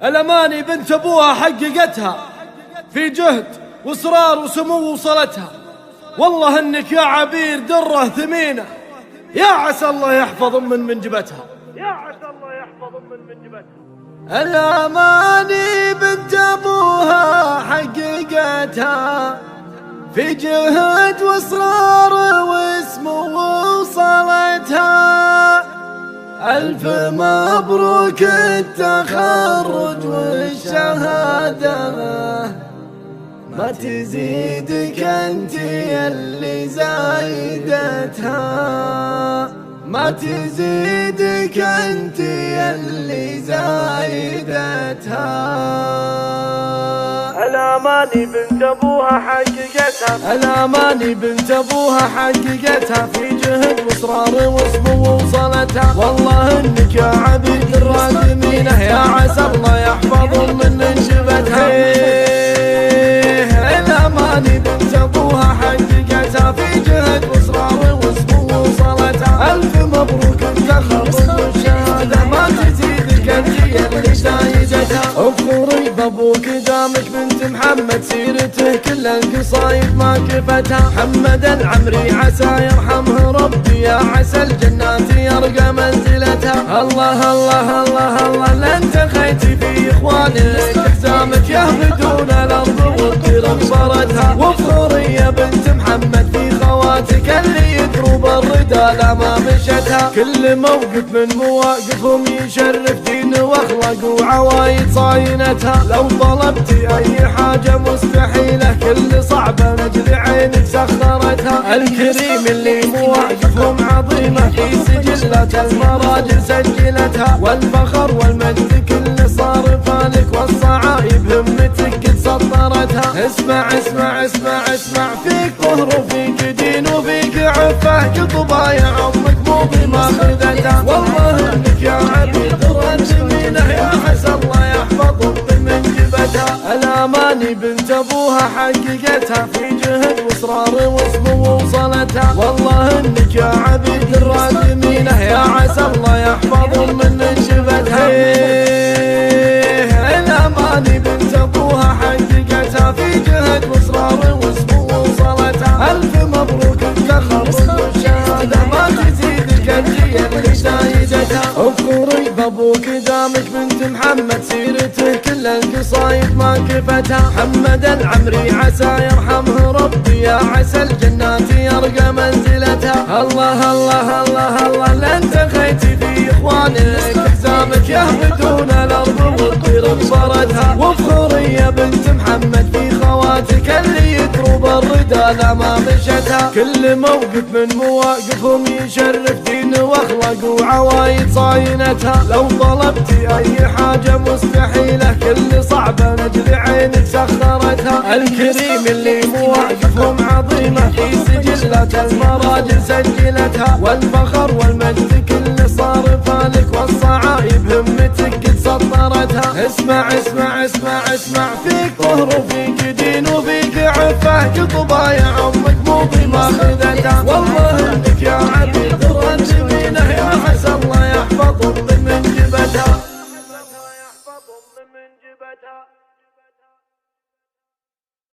الأماني بنت أبوها حققتها في جهد وإصرار وسمو وصلتها. والله إنك يا عبير درة ثمينة، يا عسى الله يحفظ من جبتها، يا عسى الله يحفظ من جبتها. الأماني بنت أبوها حققتها في جهد وإصرار واسمه وصلتها. ألف مبروك التخرج والشهادة، ما تزيدك أنت اللي زايدتها، ما تزيدك أنت اللي زايدتها. الأماني بنت أبوها حققتها، الأماني بنت أبوها حققتها في جهد وإصرار واسمه ووصلتها. والله إنك يا عبيد الراقمينة، يا عسى الله يحفظ من جبتها. الأماني بنت أبوها حققتها في جهد وإصرار واسمه ووصلتها. ألف مبروك التخرج والشهادة، ما تزيدك أنت اللي زايدتها. افخري بابوك دامك بنت محمد، سيرته كل القصايد ما كفتها. محمد العمري عسى يرحمه ربي، يا عسى الجنات يرقى منزلتها. الله الله الله الله لن تخيتي في اخوانك، حزامك يهبدون الارض والطير بصرتها. وافخري يا بنت محمد في خواتك اللي يدروب الردى لا ما مشتها. كل موقف من مواقفهم يشرف دين واخلاق وعوايد صاينتها. لو طلبتي اي حاجة مستحيلة، كل صعبة نجل عينك سخرتها. الكريم اللي مواقفهم عظيمة في سجلات المراجل سجلتها. والفخر والمجد كل صار فالك، والصعايب همتك قد سطرتها. اسمع اسمع اسمع اسمع، فيك طهر وفيك دين وفيك عفة، قطبايا عمك مو بماخذتها. والله انك يا عبيد الراجمينة، يا عسى الله يحفظ من جبتها. الأماني بنت أبوها حققتها في جهد وإصرار واسمه ووصلتها. والله إنك يا عبيد الراقمينة، يا عسى الله يحفظ من جبتها. الأماني بنت أبوها حققتها في جهد وإصرار واسمه ووصلتها. ألف مبروك التخرج والشهادة، ما تزيدك أنت اللي زايدتها. افخري بابوك دامك بنت محمد، سيرته كل القصايد ما كفتها. محمد العمري عسى يرحمه ربي، يا عسى الجنات يرقى منزلتها. الله الله الله الله لن تخيتي في اخوانك، حزامك يهبدون الارض والطير بصرتها. وافخري يا بنت محمد في خواتك اللي يدروب الردى لا ما مشتها. كل موقف من مواقفهم يشرف دين واخلاق وعوايد صاينتها. لو طلبتي اي حاجة مستحيلة، كل صعبة نجل عينك سخرتها. الكريم اللي مواقفهم عظيمة في سجلات المراجل سجلتها. والفخر والمجد كل صار فالك، والصعايب همتك قد سطرتها. اسمع اسمع اسمع اسمع، فيك طهر وفيك دين وفيك عفة، قطبايا عمك